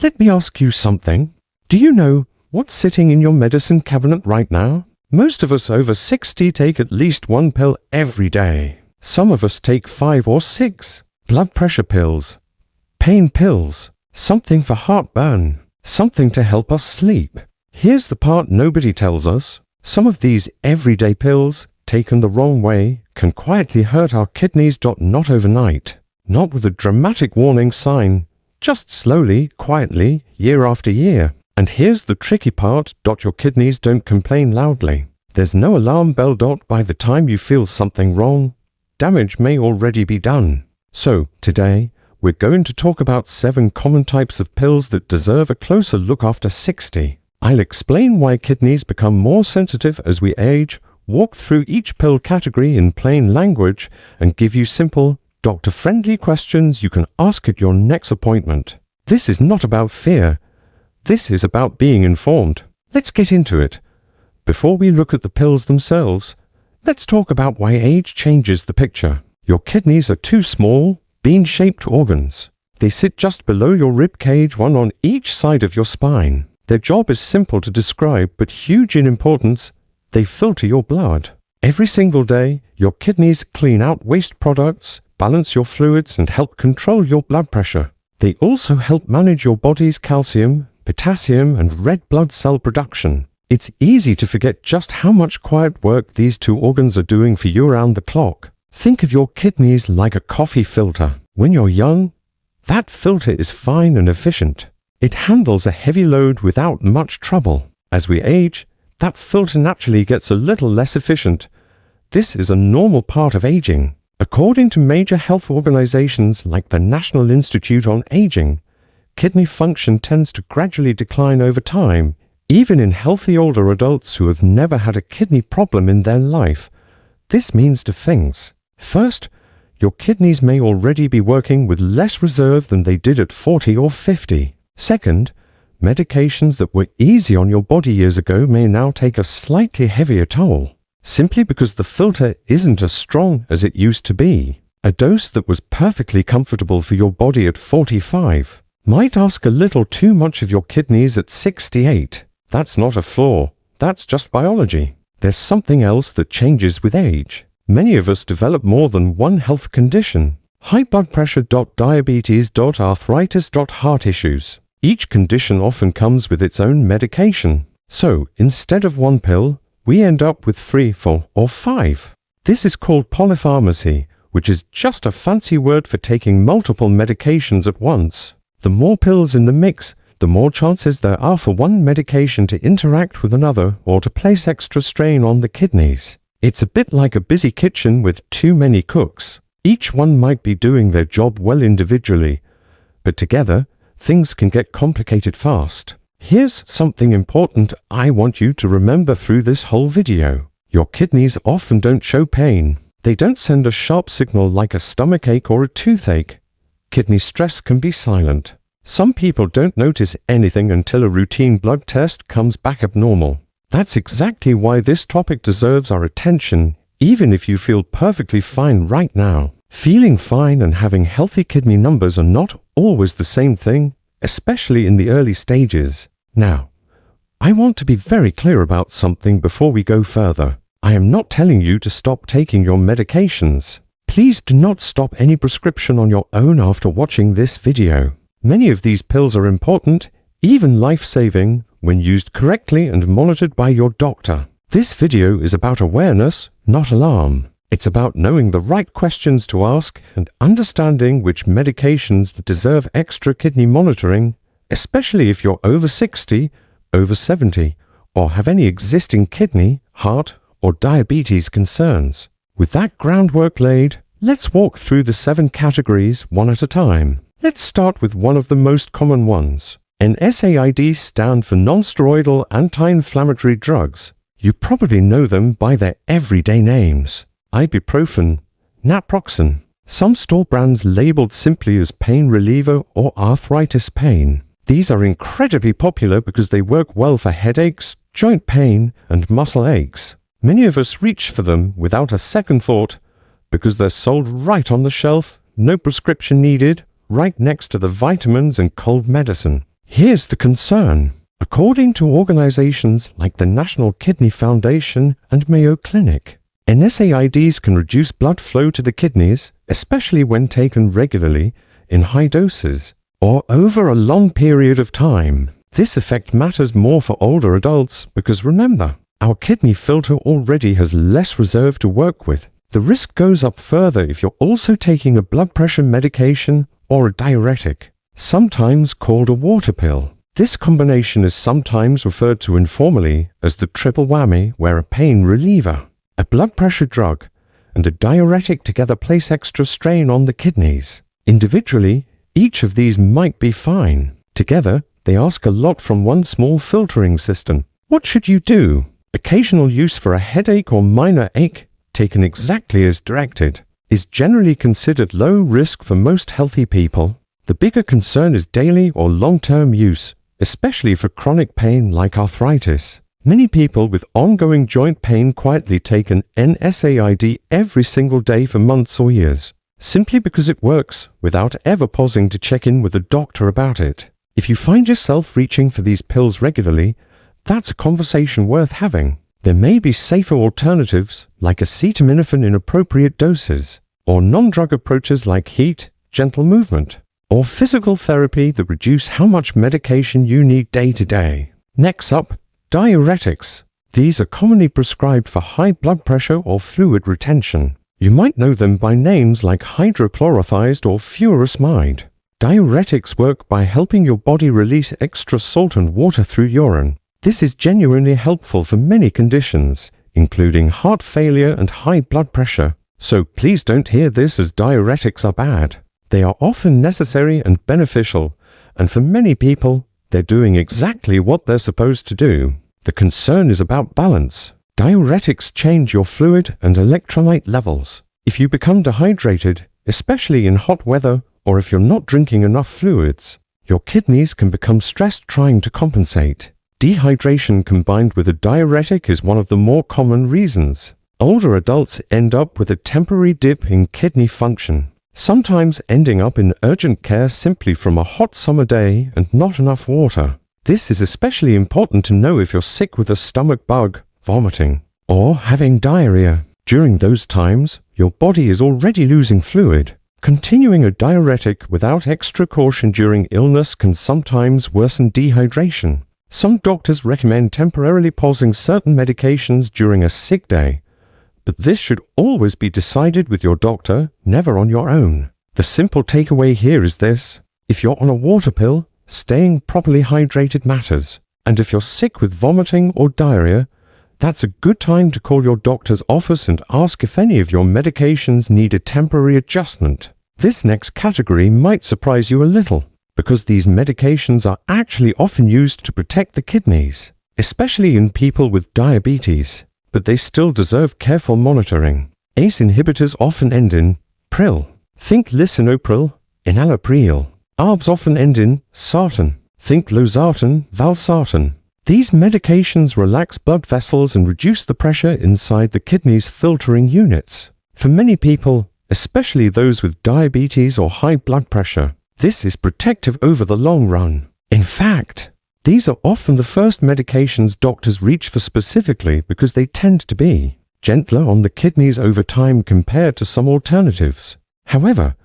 Let me ask you something. Do you know what's sitting in your medicine cabinet right now? Most of us over 60 take at least one pill every day. Some of us take 5 or 6. Blood pressure pills, pain pills, something for heartburn, something to help us sleep. Here's the part nobody tells us. Some of these everyday pills, taken the wrong way, can quietly hurt our kidneys. Not overnight, not with a dramatic warning sign, just slowly, quietly, year after year. And here's the tricky part. Your kidneys don't complain loudly. There's no alarm bell. By the time you feel something wrong, damage may already be done. So, today, we're going to talk about 7 common types of pills that deserve a closer look after 60. I'll explain why kidneys become more sensitive as we age, walk through each pill category in plain language, and give you simple, doctor-friendly questions you can ask at your next appointment. This is not about fear. This is about being informed. Let's get into it. Before we look at the pills themselves, let's talk about why age changes the picture. Your kidneys are 2 small, bean-shaped organs. They sit just below your rib cage, one on each side of your spine. Their job is simple to describe, but huge in importance. They filter your blood. Every single day, your kidneys clean out waste products, balance your fluids, and help control your blood pressure. They also help manage your body's calcium, potassium, and red blood cell production. It's easy to forget just how much quiet work these 2 organs are doing for you around the clock. Think of your kidneys like a coffee filter. When you're young, that filter is fine and efficient. It handles a heavy load without much trouble. As we age, that filter naturally gets a little less efficient. This is a normal part of aging. According to major health organizations like the National Institute on Aging, kidney function tends to gradually decline over time, even in healthy older adults who have never had a kidney problem in their life. This means 2 things. First, your kidneys may already be working with less reserve than they did at 40 or 50. Second, medications that were easy on your body years ago may now take a slightly heavier toll, simply because the filter isn't as strong as it used to be. A dose that was perfectly comfortable for your body at 45 might ask a little too much of your kidneys at 68. That's not a flaw, that's just biology. There's something else that changes with age. Many of us develop more than one health condition. High blood pressure, diabetes, arthritis, heart issues. Each condition often comes with its own medication. So, instead of 1 pill, we end up with 3, 4, or 5. This is called polypharmacy, which is just a fancy word for taking multiple medications at once. The more pills in the mix, the more chances there are for one medication to interact with another or to place extra strain on the kidneys. It's a bit like a busy kitchen with too many cooks. Each one might be doing their job well individually, but together, things can get complicated fast. Here's something important I want you to remember through this whole video. Your kidneys often don't show pain. They don't send a sharp signal like a stomachache or a toothache. Kidney stress can be silent. Some people don't notice anything until a routine blood test comes back abnormal. That's exactly why this topic deserves our attention, even if you feel perfectly fine right now. Feeling fine and having healthy kidney numbers are not always the same thing, especially in the early stages. Now, I want to be very clear about something before we go further. I am not telling you to stop taking your medications. Please do not stop any prescription on your own after watching this video. Many of these pills are important, even life-saving, when used correctly and monitored by your doctor. This video is about awareness, not alarm. It's about knowing the right questions to ask and understanding which medications deserve extra kidney monitoring, especially if you're over 60, over 70, or have any existing kidney, heart, or diabetes concerns. With that groundwork laid, let's walk through the 7 categories one at a time. Let's start with one of the most common ones. NSAIDs stand for non-steroidal anti-inflammatory drugs. You probably know them by their everyday names. Ibuprofen, naproxen. Some store brands labeled simply as pain reliever or arthritis pain. These are incredibly popular because they work well for headaches, joint pain, and muscle aches. Many of us reach for them without a second thought because they're sold right on the shelf, no prescription needed, right next to the vitamins and cold medicine. Here's the concern. According to organizations like the National Kidney Foundation and Mayo Clinic, NSAIDs can reduce blood flow to the kidneys, especially when taken regularly in high doses or over a long period of time. This effect matters more for older adults because remember, our kidney filter already has less reserve to work with. The risk goes up further if you're also taking a blood pressure medication or a diuretic, sometimes called a water pill. This combination is sometimes referred to informally as the triple whammy, where a pain reliever, a blood pressure drug, and a diuretic together place extra strain on the kidneys. Individually, each of these might be fine. Together, they ask a lot from one small filtering system. What should you do? Occasional use for a headache or minor ache, taken exactly as directed, is generally considered low risk for most healthy people. The bigger concern is daily or long-term use, especially for chronic pain like arthritis. Many people with ongoing joint pain quietly take an NSAID every single day for months or years, simply because it works, without ever pausing to check in with a doctor about it. If you find yourself reaching for these pills regularly, that's a conversation worth having. There may be safer alternatives like acetaminophen in appropriate doses, or non-drug approaches like heat, gentle movement, or physical therapy that reduce how much medication you need day to day. Next up, diuretics. These are commonly prescribed for high blood pressure or fluid retention. You might know them by names like hydrochlorothiazide or furosemide. Diuretics work by helping your body release extra salt and water through urine. This is genuinely helpful for many conditions, including heart failure and high blood pressure. So please don't hear this as diuretics are bad. They are often necessary and beneficial, and for many people, they're doing exactly what they're supposed to do. The concern is about balance. Diuretics change your fluid and electrolyte levels. If you become dehydrated, especially in hot weather, or if you're not drinking enough fluids, your kidneys can become stressed trying to compensate. Dehydration combined with a diuretic is one of the more common reasons. Older adults end up with a temporary dip in kidney function, sometimes ending up in urgent care simply from a hot summer day and not enough water. This is especially important to know if you're sick with a stomach bug, vomiting, or having diarrhea. During those times, your body is already losing fluid. Continuing a diuretic without extra caution during illness can sometimes worsen dehydration. Some doctors recommend temporarily pausing certain medications during a sick day, but this should always be decided with your doctor, never on your own. The simple takeaway here is this: if you're on a water pill, staying properly hydrated matters. And if you're sick with vomiting or diarrhea, that's a good time to call your doctor's office and ask if any of your medications need a temporary adjustment. This next category might surprise you a little, because these medications are actually often used to protect the kidneys, especially in people with diabetes, but they still deserve careful monitoring. ACE inhibitors often end in pril. Think lisinopril, enalapril. ARBs often end in sartan. Think losartan, valsartan. These medications relax blood vessels and reduce the pressure inside the kidney's filtering units. For many people, especially those with diabetes or high blood pressure, this is protective over the long run. In fact, these are often the first medications doctors reach for specifically because they tend to be gentler on the kidneys over time compared to some alternatives. However,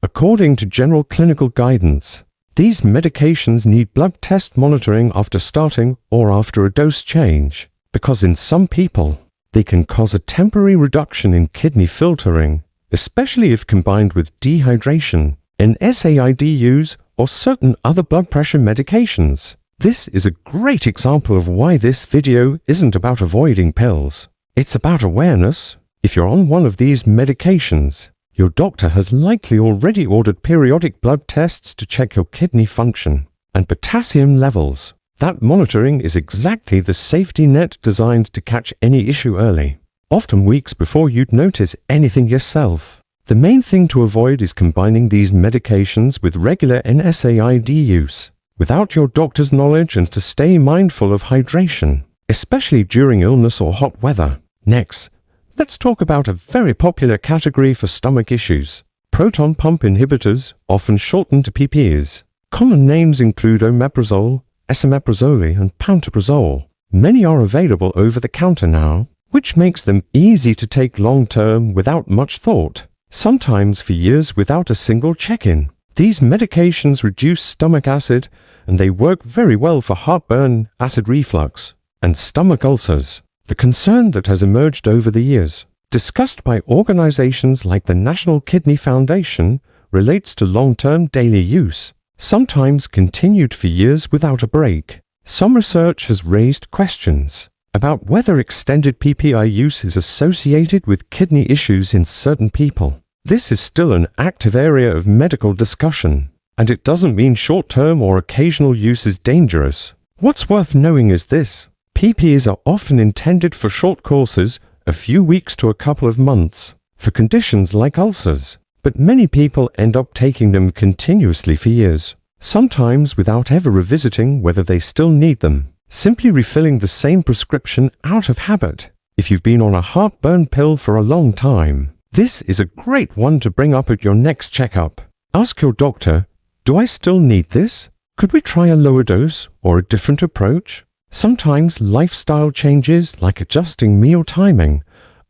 according to general clinical guidance, these medications need blood test monitoring after starting or after a dose change, because in some people, they can cause a temporary reduction in kidney filtering, especially if combined with dehydration, NSAID use, or certain other blood pressure medications. This is a great example of why this video isn't about avoiding pills. It's about awareness. If you're on one of these medications, your doctor has likely already ordered periodic blood tests to check your kidney function and potassium levels. That monitoring is exactly the safety net designed to catch any issue early, often weeks before you'd notice anything yourself. The main thing to avoid is combining these medications with regular NSAID use without your doctor's knowledge, and to stay mindful of hydration, especially during illness or hot weather. Next, let's talk about a very popular category for stomach issues: proton pump inhibitors, often shortened to PPIs. Common names include omeprazole, esomeprazole, and pantoprazole. Many are available over the counter now, which makes them easy to take long-term without much thought, sometimes for years without a single check-in. These medications reduce stomach acid, and they work very well for heartburn, acid reflux, and stomach ulcers. The concern that has emerged over the years, discussed by organizations like the National Kidney Foundation, relates to long-term daily use, sometimes continued for years without a break. Some research has raised questions about whether extended PPI use is associated with kidney issues in certain people. This is still an active area of medical discussion, and it doesn't mean short-term or occasional use is dangerous. What's worth knowing is this: PPIs are often intended for short courses, a few weeks to a couple of months, for conditions like ulcers, but many people end up taking them continuously for years, sometimes without ever revisiting whether they still need them, simply refilling the same prescription out of habit. If you've been on a heartburn pill for a long time, this is a great one to bring up at your next checkup. Ask your doctor, do I still need this? Could we try a lower dose or a different approach? Sometimes lifestyle changes like adjusting meal timing,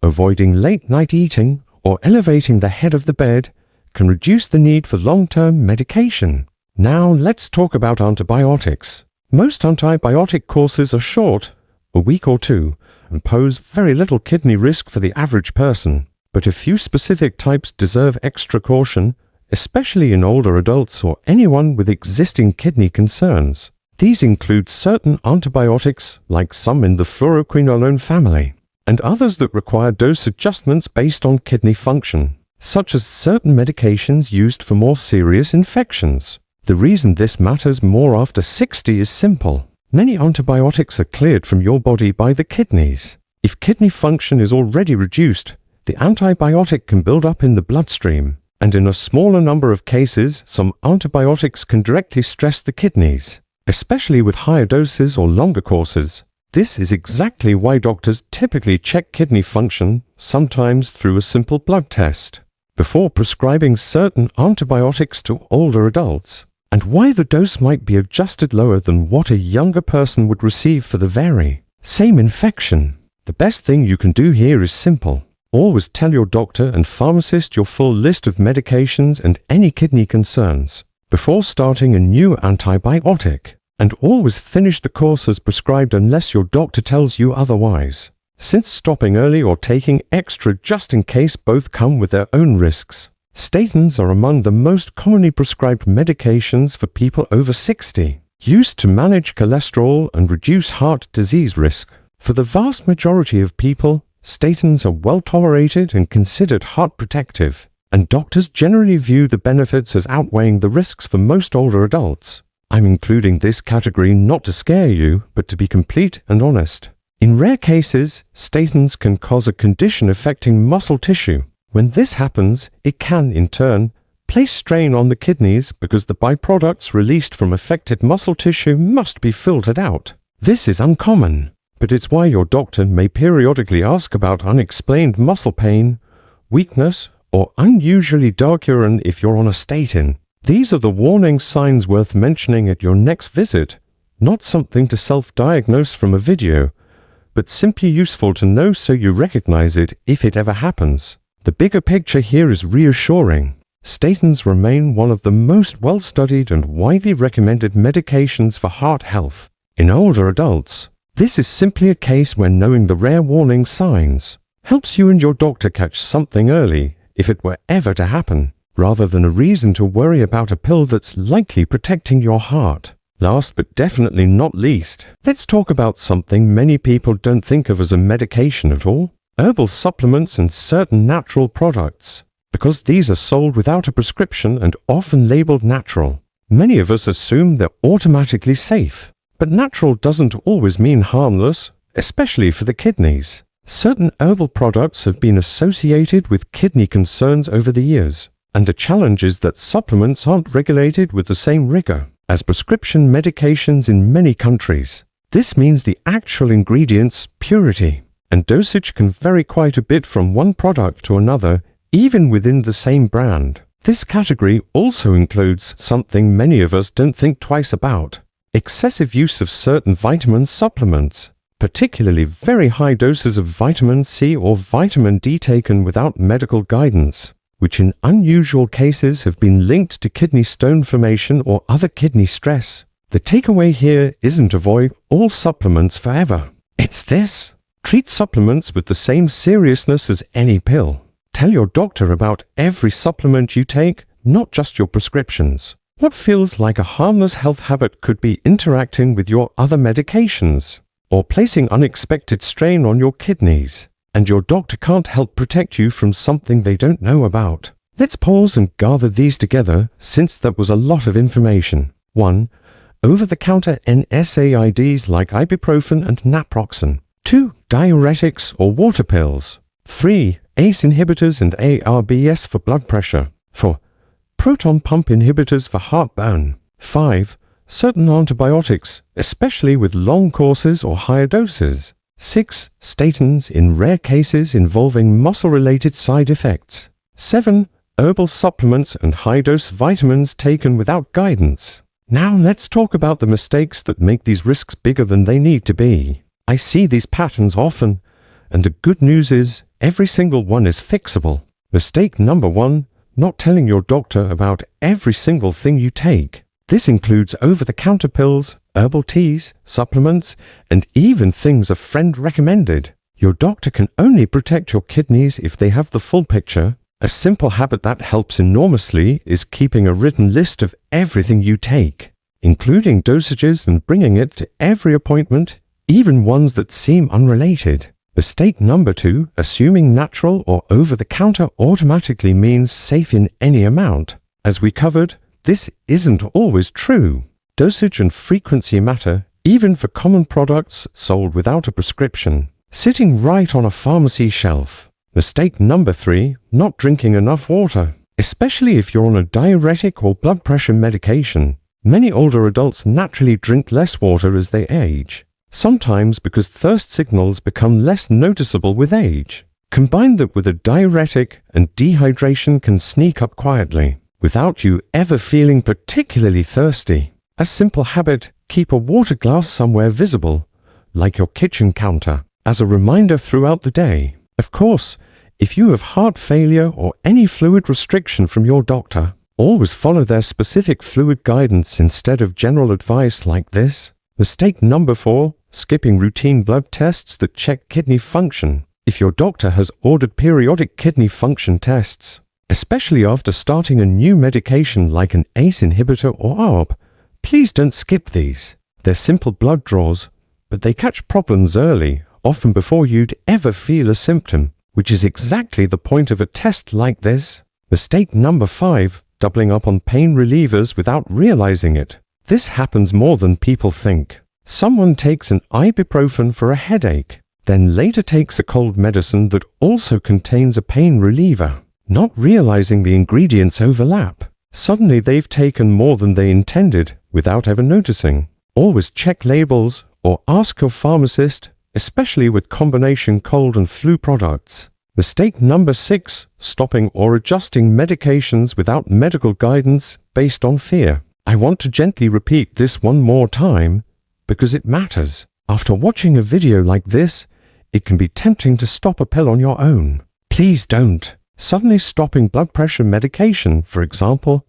avoiding late-night eating, or elevating the head of the bed can reduce the need for long-term medication. Now let's talk about antibiotics. Most antibiotic courses are short, a week or two, and pose very little kidney risk for the average person. But a few specific types deserve extra caution, especially in older adults or anyone with existing kidney concerns. These include certain antibiotics, like some in the fluoroquinolone family, and others that require dose adjustments based on kidney function, such as certain medications used for more serious infections. The reason this matters more after 60 is simple. Many antibiotics are cleared from your body by the kidneys. If kidney function is already reduced, the antibiotic can build up in the bloodstream, and in a smaller number of cases, some antibiotics can directly stress the kidneys, especially with higher doses or longer courses. This is exactly why doctors typically check kidney function, sometimes through a simple blood test, before prescribing certain antibiotics to older adults, and why the dose might be adjusted lower than what a younger person would receive for the very same infection. The best thing you can do here is simple. Always tell your doctor and pharmacist your full list of medications and any kidney concerns before starting a new antibiotic, and always finish the course as prescribed unless your doctor tells you otherwise, since stopping early or taking extra just in case both come with their own risks. Statins are among the most commonly prescribed medications for people over 60, used to manage cholesterol and reduce heart disease risk. For the vast majority of people, statins are well tolerated and considered heart protective, and doctors generally view the benefits as outweighing the risks for most older adults. I'm including this category not to scare you, but to be complete and honest. In rare cases, statins can cause a condition affecting muscle tissue. When this happens, it can, in turn, place strain on the kidneys because the byproducts released from affected muscle tissue must be filtered out. This is uncommon, but it's why your doctor may periodically ask about unexplained muscle pain, weakness, or unusually dark urine if you're on a statin. These are the warning signs worth mentioning at your next visit, not something to self-diagnose from a video, but simply useful to know so you recognize it if it ever happens. The bigger picture here is reassuring. Statins remain one of the most well-studied and widely recommended medications for heart health in older adults. This is simply a case where knowing the rare warning signs helps you and your doctor catch something early if it were ever to happen, rather than a reason to worry about a pill that's likely protecting your heart. Last but definitely not least, let's talk about something many people don't think of as a medication at all: herbal supplements and certain natural products. Because these are sold without a prescription and often labeled natural, many of us assume they're automatically safe. But natural doesn't always mean harmless, especially for the kidneys. Certain herbal products have been associated with kidney concerns over the years, and the challenge is that supplements aren't regulated with the same rigor as prescription medications in many countries. This means the actual ingredients, purity, and dosage can vary quite a bit from one product to another, even within the same brand. This category also includes something many of us don't think twice about: excessive use of certain vitamin supplements, particularly very high doses of vitamin C or vitamin D taken without medical guidance, which in unusual cases have been linked to kidney stone formation or other kidney stress. The takeaway here isn't avoid all supplements forever. It's this: treat supplements with the same seriousness as any pill. Tell your doctor about every supplement you take, not just your prescriptions. What feels like a harmless health habit could be interacting with your other medications, or placing unexpected strain on your kidneys, and your doctor can't help protect you from something they don't know about. Let's pause and gather these together, since that was a lot of information. 1. Over-the-counter NSAIDs like ibuprofen and naproxen. 2. Diuretics or water pills. 3. ACE inhibitors and ARBs for blood pressure. 4. Proton pump inhibitors for heartburn. 5. Certain antibiotics, especially with long courses or higher doses. 6. Statins in rare cases involving muscle-related side effects. 7. Herbal supplements and high-dose vitamins taken without guidance. Now let's talk about the mistakes that make these risks bigger than they need to be. I see these patterns often, and the good news is every single one is fixable. Mistake number 1: not telling your doctor about every single thing you take. This includes over-the-counter pills, herbal teas, supplements, and even things a friend recommended. Your doctor can only protect your kidneys if they have the full picture. A simple habit that helps enormously is keeping a written list of everything you take, including dosages, and bringing it to every appointment, even ones that seem unrelated. Mistake number 2: assuming natural or over-the-counter automatically means safe in any amount. As we covered, this isn't always true. Dosage and frequency matter, even for common products sold without a prescription, sitting right on a pharmacy shelf. Mistake number 3: not drinking enough water, especially if you're on a diuretic or blood pressure medication. Many older adults naturally drink less water as they age, sometimes because thirst signals become less noticeable with age. Combine that with a diuretic, and dehydration can sneak up quietly, without you ever feeling particularly thirsty. A simple habit: keep a water glass somewhere visible, like your kitchen counter, as a reminder throughout the day. Of course, if you have heart failure or any fluid restriction from your doctor, always follow their specific fluid guidance instead of general advice like this. Mistake number 4: skipping routine blood tests that check kidney function. If your doctor has ordered periodic kidney function tests, especially after starting a new medication like an ACE inhibitor or ARB, please don't skip these. They're simple blood draws, but they catch problems early, often before you'd ever feel a symptom, which is exactly the point of a test like this. Mistake number 5: doubling up on pain relievers without realizing it. This happens more than people think. Someone takes an ibuprofen for a headache, then later takes a cold medicine that also contains a pain reliever, not realizing the ingredients overlap. Suddenly they've taken more than they intended without ever noticing. Always check labels or ask your pharmacist, especially with combination cold and flu products. Mistake number 6: stopping or adjusting medications without medical guidance based on fear. I want to gently repeat this one more time, because it matters. After watching a video like this, it can be tempting to stop a pill on your own. Please don't. Suddenly stopping blood pressure medication, for example,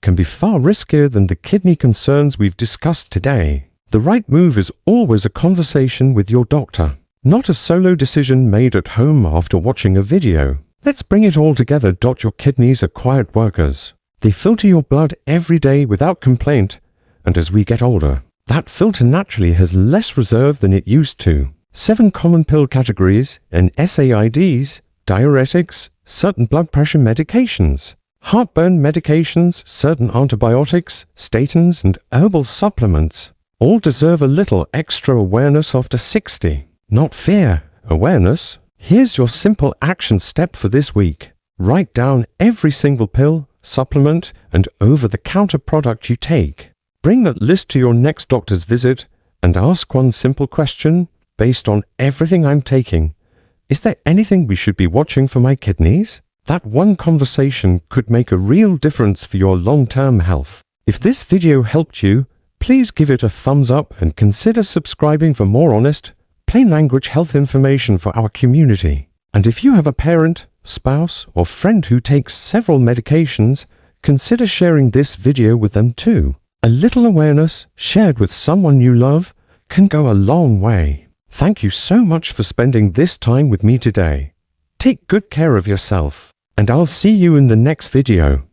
can be far riskier than the kidney concerns we've discussed today. The right move is always a conversation with your doctor, not a solo decision made at home after watching a video. Let's bring it all together. Your kidneys are quiet workers. They filter your blood every day without complaint, and as we get older, that filter naturally has less reserve than it used to. 7 common pill categories: NSAIDs, diuretics, certain blood pressure medications, heartburn medications, certain antibiotics, statins, and herbal supplements. All deserve a little extra awareness after 60. Not fear, awareness. Here's your simple action step for this week. Write down every single pill, supplement, and over-the-counter product you take. Bring that list to your next doctor's visit and ask one simple question: based on everything I'm taking, is there anything we should be watching for my kidneys? That one conversation could make a real difference for your long-term health. If this video helped you, please give it a thumbs up and consider subscribing for more honest, plain language health information for our community. And if you have a parent, spouse, or friend who takes several medications, consider sharing this video with them too. A little awareness shared with someone you love can go a long way. Thank you so much for spending this time with me today. Take good care of yourself, and I'll see you in the next video.